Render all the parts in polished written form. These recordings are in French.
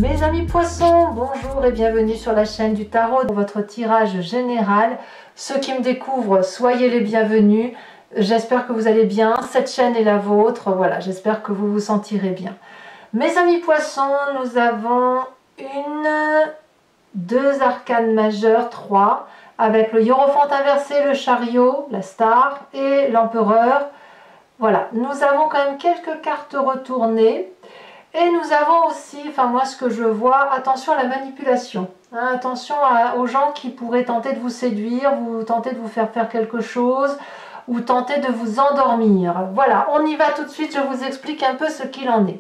Mes amis poissons, bonjour et bienvenue sur la chaîne du tarot pour votre tirage général. Ceux qui me découvrent, soyez les bienvenus. J'espère que vous allez bien. Cette chaîne est la vôtre. Voilà, j'espère que vous vous sentirez bien. Mes amis poissons, nous avons deux arcanes majeures, 3, avec le hiérophante inversé, le chariot, la star et l'empereur. Voilà, nous avons quand même quelques cartes retournées. Et nous avons aussi, enfin moi ce que je vois, attention à la manipulation. Hein, attention aux gens qui pourraient tenter de vous séduire, tenter de vous faire faire quelque chose, ou tenter de vous endormir. Voilà, on y va tout de suite, je vous explique un peu ce qu'il en est.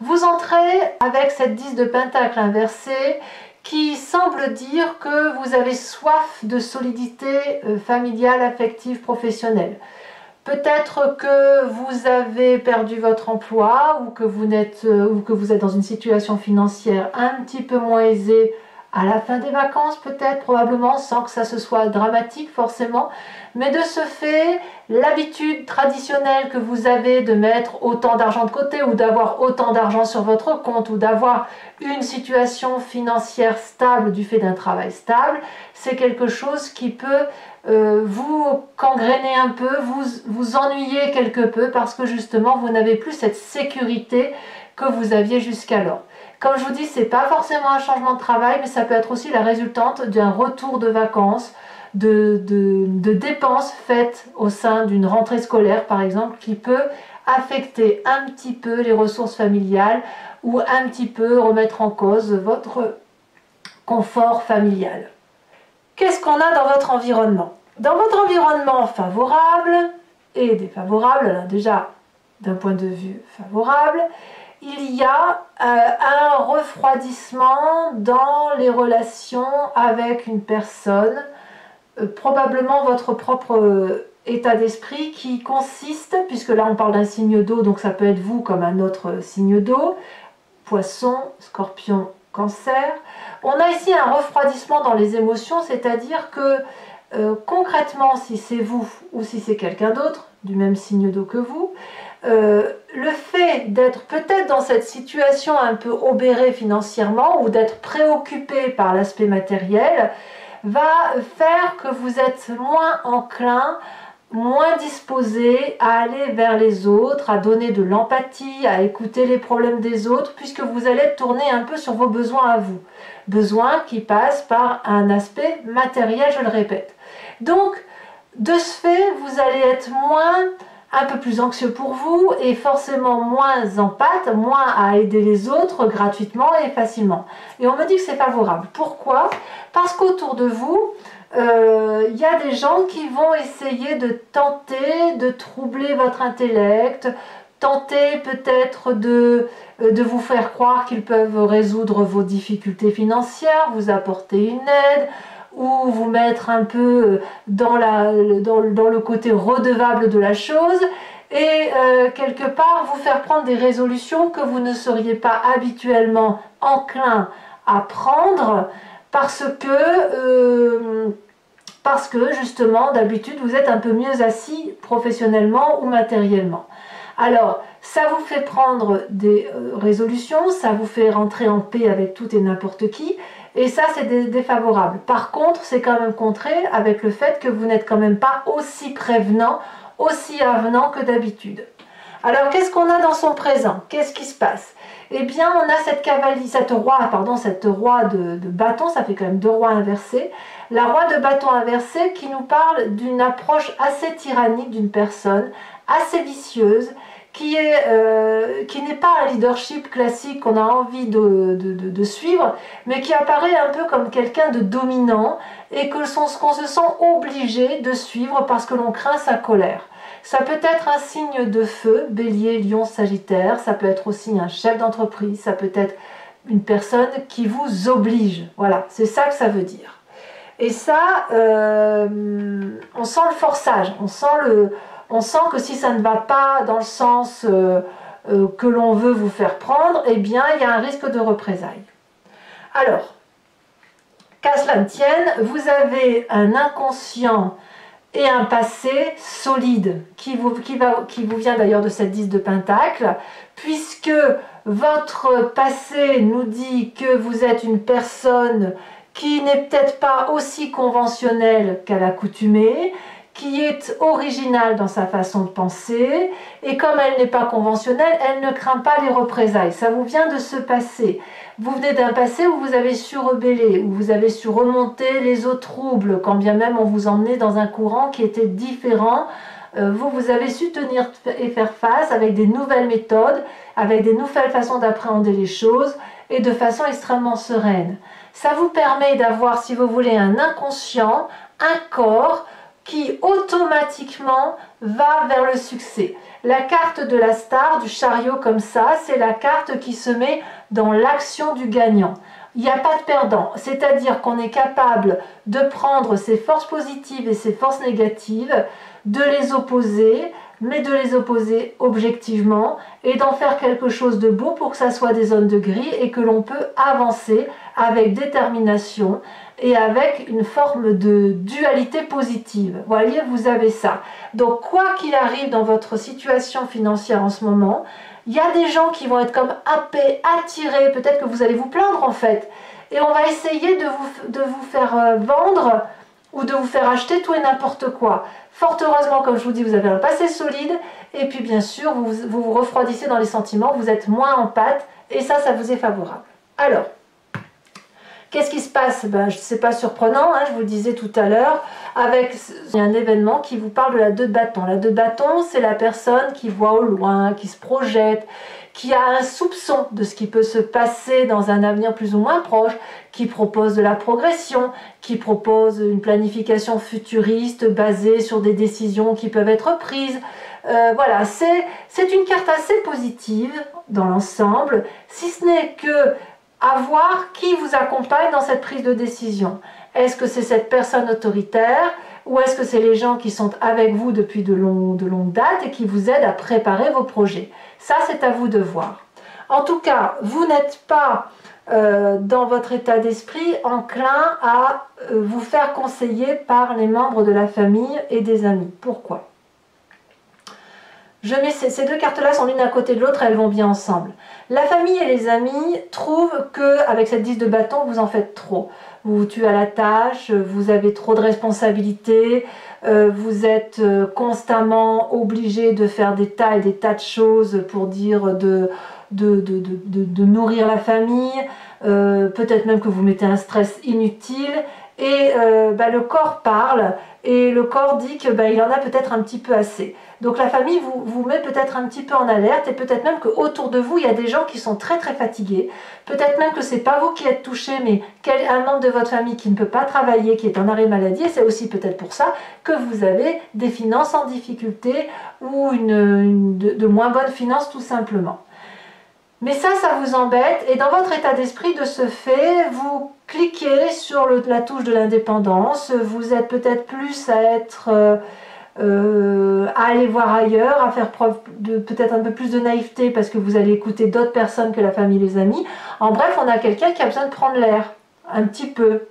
Vous entrez avec cette 10 de pentacle inversée qui semble dire que vous avez soif de solidité familiale, affective, professionnelle. Peut-être que vous avez perdu votre emploi ou que vous êtes dans une situation financière un petit peu moins aisée à la fin des vacances, peut-être, probablement, sans que ça se soit dramatique forcément. Mais de ce fait, l'habitude traditionnelle que vous avez de mettre autant d'argent de côté ou d'avoir autant d'argent sur votre compte ou d'avoir une situation financière stable du fait d'un travail stable, c'est quelque chose qui peut vous gangréner un peu, vous ennuyer quelque peu parce que justement vous n'avez plus cette sécurité que vous aviez jusqu'alors. Comme je vous dis, ce n'est pas forcément un changement de travail, mais ça peut être aussi la résultante d'un retour de vacances, de dépenses faites au sein d'une rentrée scolaire par exemple, qui peut affecter un petit peu les ressources familiales ou un petit peu remettre en cause votre confort familial. Qu'est-ce qu'on a dans votre environnement? Dans votre environnement favorable et défavorable, alors déjà d'un point de vue favorable, il y a un refroidissement dans les relations avec une personne, probablement votre propre état d'esprit qui consiste, puisque là on parle d'un signe d'eau, donc ça peut être vous comme un autre signe d'eau, poisson, scorpion, cancer. On a ici un refroidissement dans les émotions, c'est-à-dire que concrètement, si c'est vous ou si c'est quelqu'un d'autre du même signe d'eau que vous, le fait d'être peut-être dans cette situation un peu obérée financièrement ou d'être préoccupé par l'aspect matériel va faire que vous êtes moins enclin, moins disposé à aller vers les autres, à donner de l'empathie, à écouter les problèmes des autres, puisque vous allez tourner un peu sur vos besoins à vous. Besoins qui passent par un aspect matériel, je le répète. Donc, de ce fait, vous allez être un peu plus anxieux pour vous et forcément moins empathe, moins à aider les autres gratuitement et facilement. Et on me dit que c'est favorable. Pourquoi? Parce qu'autour de vous, il y a des gens qui vont essayer de tenter de troubler votre intellect, tenter peut-être de vous faire croire qu'ils peuvent résoudre vos difficultés financières, vous apporter une aide, ou vous mettre un peu dans le côté redevable de la chose, et quelque part vous faire prendre des résolutions que vous ne seriez pas habituellement enclin à prendre, parce que justement d'habitude vous êtes un peu mieux assis professionnellement ou matériellement. Alors ça vous fait prendre des résolutions, ça vous fait rentrer en paix avec tout et n'importe qui, et ça c'est défavorable. Par contre c'est quand même contré avec le fait que vous n'êtes quand même pas aussi prévenant, aussi avenant que d'habitude. Alors qu'est-ce qu'on a dans son présent? Qu'est-ce qui se passe? Eh bien on a cette roi de bâton, ça fait quand même deux rois inversés. La roi de bâton inversé qui nous parle d'une approche assez tyrannique d'une personne, assez vicieuse, qui n'est pas un leadership classique qu'on a envie de suivre, mais qui apparaît un peu comme quelqu'un de dominant et qu'on se sent obligé de suivre parce que l'on craint sa colère. Ça peut être un signe de feu, bélier, lion, sagittaire, ça peut être aussi un chef d'entreprise, ça peut être une personne qui vous oblige. Voilà, c'est ça que ça veut dire. Et ça, on sent le forçage, on sent que si ça ne va pas dans le sens que l'on veut vous faire prendre, eh bien il y a un risque de représailles. Alors, qu'à cela ne tienne, vous avez un inconscient et un passé solide qui vous vient d'ailleurs de cette 10 de pentacle, puisque votre passé nous dit que vous êtes une personne qui n'est peut-être pas aussi conventionnelle qu'à l'accoutumée, qui est originale dans sa façon de penser, et comme elle n'est pas conventionnelle, elle ne craint pas les représailles. Ça vous vient de ce passé. Vous venez d'un passé où vous avez su rebeller, où vous avez su remonter les eaux troubles, quand bien même on vous emmenait dans un courant qui était différent. Vous avez su tenir et faire face avec des nouvelles méthodes, avec des nouvelles façons d'appréhender les choses, et de façon extrêmement sereine. Ça vous permet d'avoir, si vous voulez, un inconscient, un corps, qui automatiquement va vers le succès. La carte de la star, du chariot comme ça, c'est la carte qui se met dans l'action du gagnant. Il n'y a pas de perdant, c'est-à-dire qu'on est capable de prendre ses forces positives et ses forces négatives, de les opposer, mais de les opposer objectivement et d'en faire quelque chose de beau pour que ça soit des zones de gris et que l'on peut avancer avec détermination et avec une forme de dualité positive. Vous voyez, vous avez ça. Donc, quoi qu'il arrive dans votre situation financière en ce moment, il y a des gens qui vont être comme happés, attirés, peut-être que vous allez vous plaindre en fait, et on va essayer de vous faire vendre ou de vous faire acheter tout et n'importe quoi. Fort heureusement, comme je vous dis, vous avez un passé solide, et puis bien sûr, vous refroidissez dans les sentiments, vous êtes moins en pâte, et ça vous est favorable. Alors, qu'est-ce qui se passe? C'est pas surprenant, hein, je vous le disais tout à l'heure, avec un événement qui vous parle de la 2 de bâton. La 2 de bâton, c'est la personne qui voit au loin, qui se projette, qui a un soupçon de ce qui peut se passer dans un avenir plus ou moins proche, qui propose de la progression, qui propose une planification futuriste basée sur des décisions qui peuvent être prises. Voilà, c'est une carte assez positive dans l'ensemble, si ce n'est que à voir qui vous accompagne dans cette prise de décision. Est-ce que c'est cette personne autoritaire ou est-ce que c'est les gens qui sont avec vous depuis de longues dates et qui vous aident à préparer vos projets? Ça, c'est à vous de voir. En tout cas, vous n'êtes pas dans votre état d'esprit enclin à vous faire conseiller par les membres de la famille et des amis. Pourquoi? Je mets ces 2 cartes-là sont l'une à côté de l'autre, elles vont bien ensemble. La famille et les amis trouvent qu'avec cette 10 de bâton, vous en faites trop. Vous vous tuez à la tâche, vous avez trop de responsabilités, vous êtes constamment obligé de faire des tas et des tas de choses pour dire de nourrir la famille, peut-être même que vous mettez un stress inutile, et le corps parle, et le corps dit que il en a peut-être un petit peu assez. Donc la famille vous met peut-être un petit peu en alerte, et peut-être même qu'autour de vous, il y a des gens qui sont très très fatigués. Peut-être même que ce n'est pas vous qui êtes touché, mais un membre de votre famille qui ne peut pas travailler, qui est en arrêt maladie, et c'est aussi peut-être pour ça que vous avez des finances en difficulté, ou de moins bonnes finances tout simplement. Mais ça vous embête, et dans votre état d'esprit, de ce fait, vous cliquez sur la touche de l'indépendance, vous êtes peut-être plus à être... à aller voir ailleurs, à faire preuve de peut-être un peu plus de naïveté parce que vous allez écouter d'autres personnes que la famille, les amis. En bref, on a quelqu'un qui a besoin de prendre l'air, un petit peu,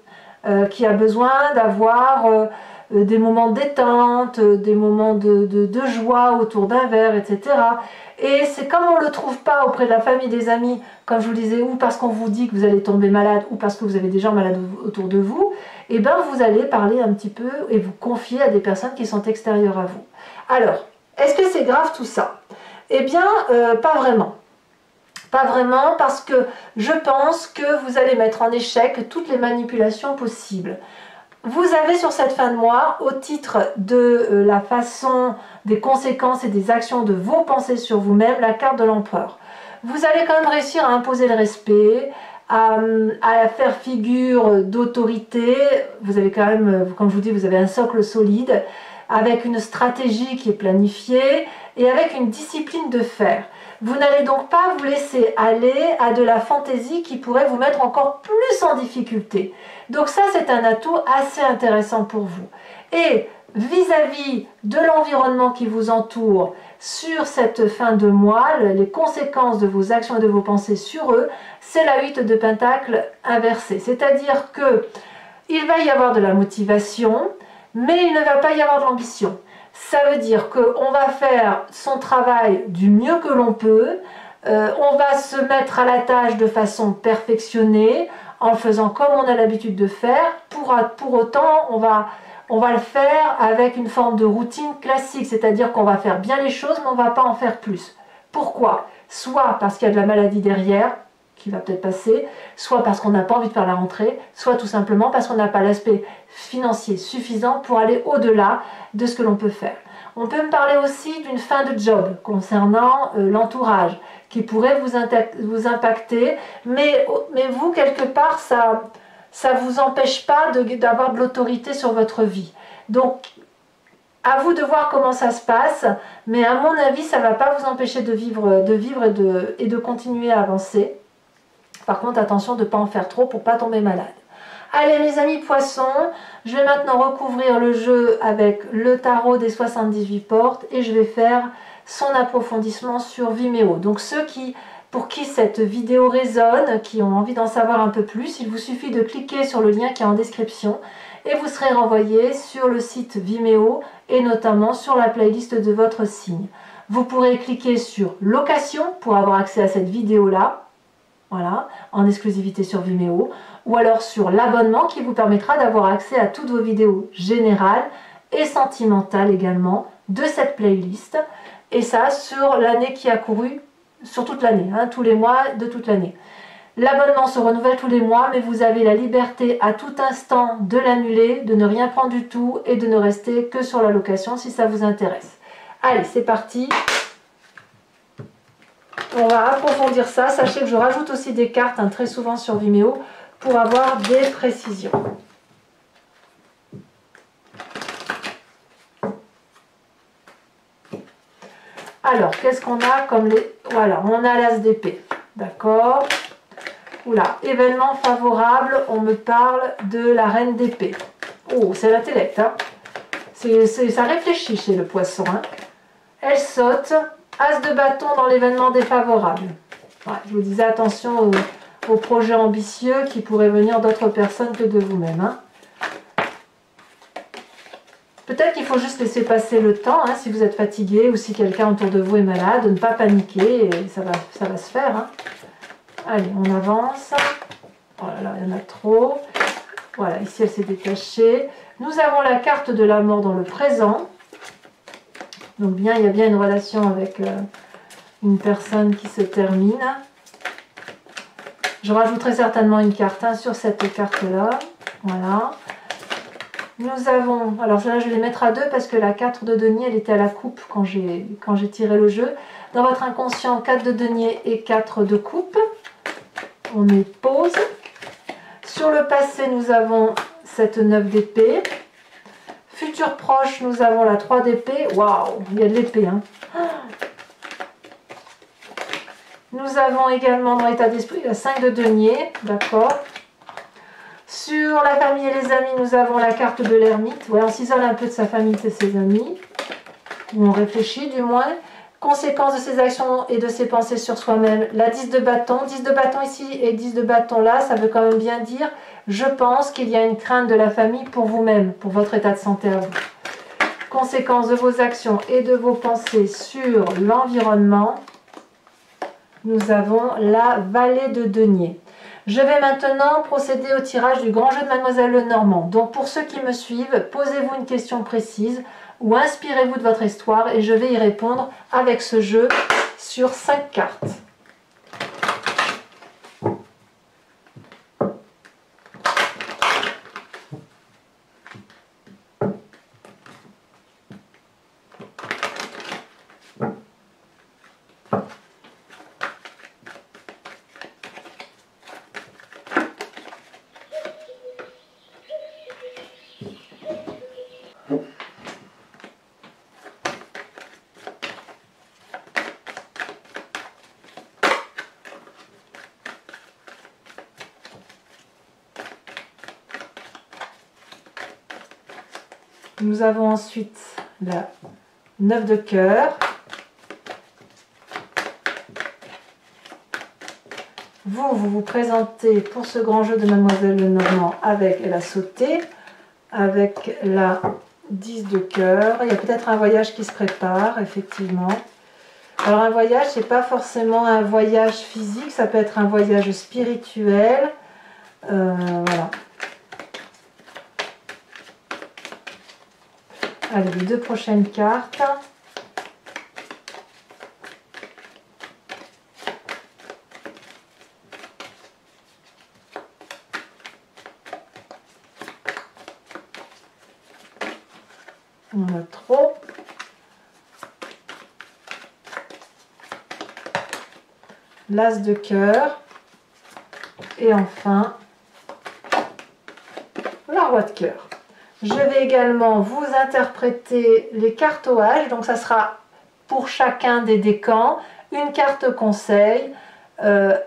qui a besoin d'avoir des moments de détente, des moments de joie autour d'un verre, etc. Et c'est comme on ne le trouve pas auprès de la famille, des amis, comme je vous le disais, ou parce qu'on vous dit que vous allez tomber malade, ou parce que vous avez des gens malades autour de vous, et bien vous allez parler un petit peu et vous confier à des personnes qui sont extérieures à vous. Alors, est-ce que c'est grave tout ça? Eh bien, pas vraiment. Pas vraiment, parce que je pense que vous allez mettre en échec toutes les manipulations possibles. Vous avez sur cette fin de mois, au titre de la façon, des conséquences et des actions de vos pensées sur vous-même, la carte de l'empereur. Vous allez quand même réussir à imposer le respect, à faire figure d'autorité. Vous avez quand même, comme je vous dis, vous avez un socle solide, avec une stratégie qui est planifiée et avec une discipline de fer. Vous n'allez donc pas vous laisser aller à de la fantaisie qui pourrait vous mettre encore plus en difficulté. Donc ça, c'est un atout assez intéressant pour vous. Et vis-à-vis de l'environnement qui vous entoure sur cette fin de mois, les conséquences de vos actions et de vos pensées sur eux, c'est la 8 de Pentacle inversée. C'est-à-dire que il va y avoir de la motivation, mais il ne va pas y avoir de l'ambition. Ça veut dire qu'on va faire son travail du mieux que l'on peut, On va se mettre à la tâche de façon perfectionnée, en faisant comme on a l'habitude de faire. Pour autant, on va le faire avec une forme de routine classique, c'est-à-dire qu'on va faire bien les choses, mais on ne va pas en faire plus. Pourquoi? Soit parce qu'il y a de la maladie derrière, qui va peut-être passer, soit parce qu'on n'a pas envie de faire la rentrée, soit tout simplement parce qu'on n'a pas l'aspect financier suffisant pour aller au-delà de ce que l'on peut faire. On peut me parler aussi d'une fin de job concernant l'entourage qui pourrait vous impacter, mais vous, quelque part, ça ne vous empêche pas d'avoir de l'autorité sur votre vie. Donc, à vous de voir comment ça se passe, mais à mon avis, ça ne va pas vous empêcher de vivre et de continuer à avancer. Par contre, attention de ne pas en faire trop pour ne pas tomber malade. Allez mes amis poissons, je vais maintenant recouvrir le jeu avec le tarot des 78 portes et je vais faire son approfondissement sur Vimeo. Donc ceux pour qui cette vidéo résonne, qui ont envie d'en savoir un peu plus, il vous suffit de cliquer sur le lien qui est en description et vous serez renvoyé sur le site Vimeo et notamment sur la playlist de votre signe. Vous pourrez cliquer sur location pour avoir accès à cette vidéo-là. Voilà, en exclusivité sur Vimeo, ou alors sur l'abonnement qui vous permettra d'avoir accès à toutes vos vidéos générales et sentimentales également de cette playlist, et ça sur l'année qui a couru, sur toute l'année, hein, tous les mois de toute l'année. L'abonnement se renouvelle tous les mois, mais vous avez la liberté à tout instant de l'annuler, de ne rien prendre du tout et de ne rester que sur la location si ça vous intéresse. Allez, c'est parti! On va approfondir ça. Sachez que je rajoute aussi des cartes très souvent sur Vimeo pour avoir des précisions. Alors, qu'est-ce qu'on a comme les... Voilà, on a l'as d'épée. D'accord. Oula, événement favorable, on me parle de la reine d'épée. Oh, c'est l'intellect, hein. Ça réfléchit chez le poisson, hein. Elle saute... As de bâton dans l'événement défavorable. Ouais, je vous disais attention aux projets ambitieux qui pourraient venir d'autres personnes que de vous-même. Hein. Peut-être qu'il faut juste laisser passer le temps, hein, si vous êtes fatigué ou si quelqu'un autour de vous est malade, de ne pas paniquer, et ça va se faire. Hein. Allez, on avance. Oh là là, il y en a trop. Voilà, ici elle s'est détachée. Nous avons la carte de la mort dans le présent. Donc il y a bien une relation avec une personne qui se termine. Je rajouterai certainement une carte sur cette carte-là. Voilà. Nous avons, alors là je vais les mettre à 2 parce que la 4 de denier, elle était à la coupe quand j'ai tiré le jeu. Dans votre inconscient, 4 de denier et 4 de coupe. On met pause. Sur le passé, nous avons cette 9 d'épée. Futur proche, nous avons la 3 d'épée. Waouh, il y a de l'épée. Hein. Nous avons également dans l'état d'esprit la 5 de denier. D'accord. Sur la famille et les amis, nous avons la carte de l'ermite. Ouais, on s'isole un peu de sa famille et de ses amis. Ou on réfléchit du moins. Conséquence de ses actions et de ses pensées sur soi-même. La 10 de bâton. 10 de bâton ici et 10 de bâton là, ça veut quand même bien dire... Je pense qu'il y a une crainte de la famille pour vous-même, pour votre état de santé à vous. Conséquence de vos actions et de vos pensées sur l'environnement, nous avons la vallée de denier. Je vais maintenant procéder au tirage du grand jeu de Mademoiselle Lenormand. Donc pour ceux qui me suivent, posez-vous une question précise ou inspirez-vous de votre histoire et je vais y répondre avec ce jeu sur 5 cartes. Nous avons ensuite la 9 de cœur. Vous vous présentez pour ce grand jeu de Mademoiselle Lenormand avec la sautée, avec la 10 de cœur. Il y a peut-être un voyage qui se prépare, effectivement. Alors un voyage, c'est pas forcément un voyage physique, ça peut être un voyage spirituel. Voilà. Allez, les deux prochaines cartes. On a trop. L'as de cœur. Et enfin, la roi de cœur. Je vais également vous interpréter les cartes OH. Donc ça sera pour chacun des décans une carte conseil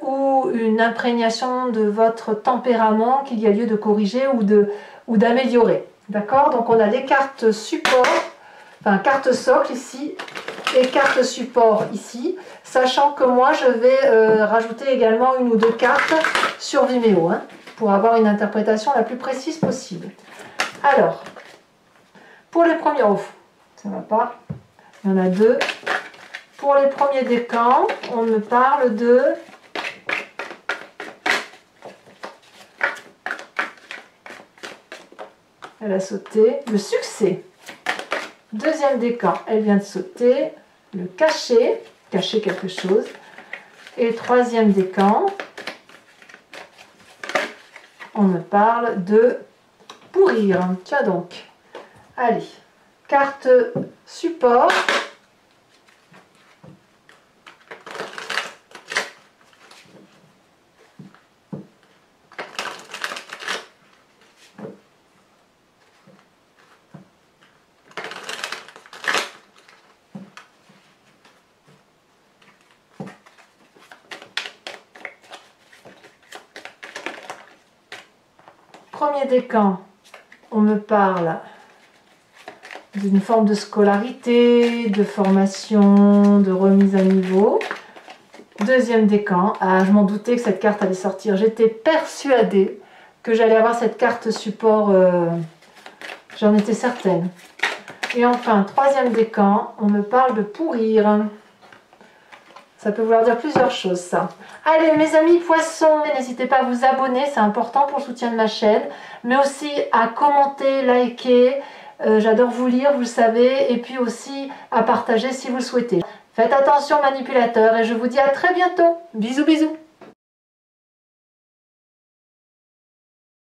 ou une imprégnation de votre tempérament qu'il y a lieu de corriger ou d'améliorer. D'accord? Donc on a les cartes support, enfin carte socle ici et carte support ici, sachant que moi je vais rajouter également une ou deux cartes sur Vimeo hein, pour avoir une interprétation la plus précise possible. Alors, pour les premiers, oh, ça va pas, il y en a deux. Pour les premiers décans, on me parle de elle a sauté, le succès. Deuxième décan, elle vient de sauter, le cacher, cacher quelque chose. Et troisième décan, on me parle de pourrir. Tiens donc. Allez, carte support. Premier décan, on me parle d'une forme de scolarité, de formation, de remise à niveau. Deuxième décan, ah, je m'en doutais que cette carte allait sortir. J'étais persuadée que j'allais avoir cette carte support, j'en étais certaine. Et enfin, troisième décan, on me parle de pourrir. Ça peut vouloir dire plusieurs choses, ça. Allez, mes amis poissons, n'hésitez pas à vous abonner, c'est important pour le soutien de ma chaîne, mais aussi à commenter, liker, j'adore vous lire, vous le savez, et puis aussi à partager si vous le souhaitez. Faites attention manipulateurs, et je vous dis à très bientôt. Bisous, bisous.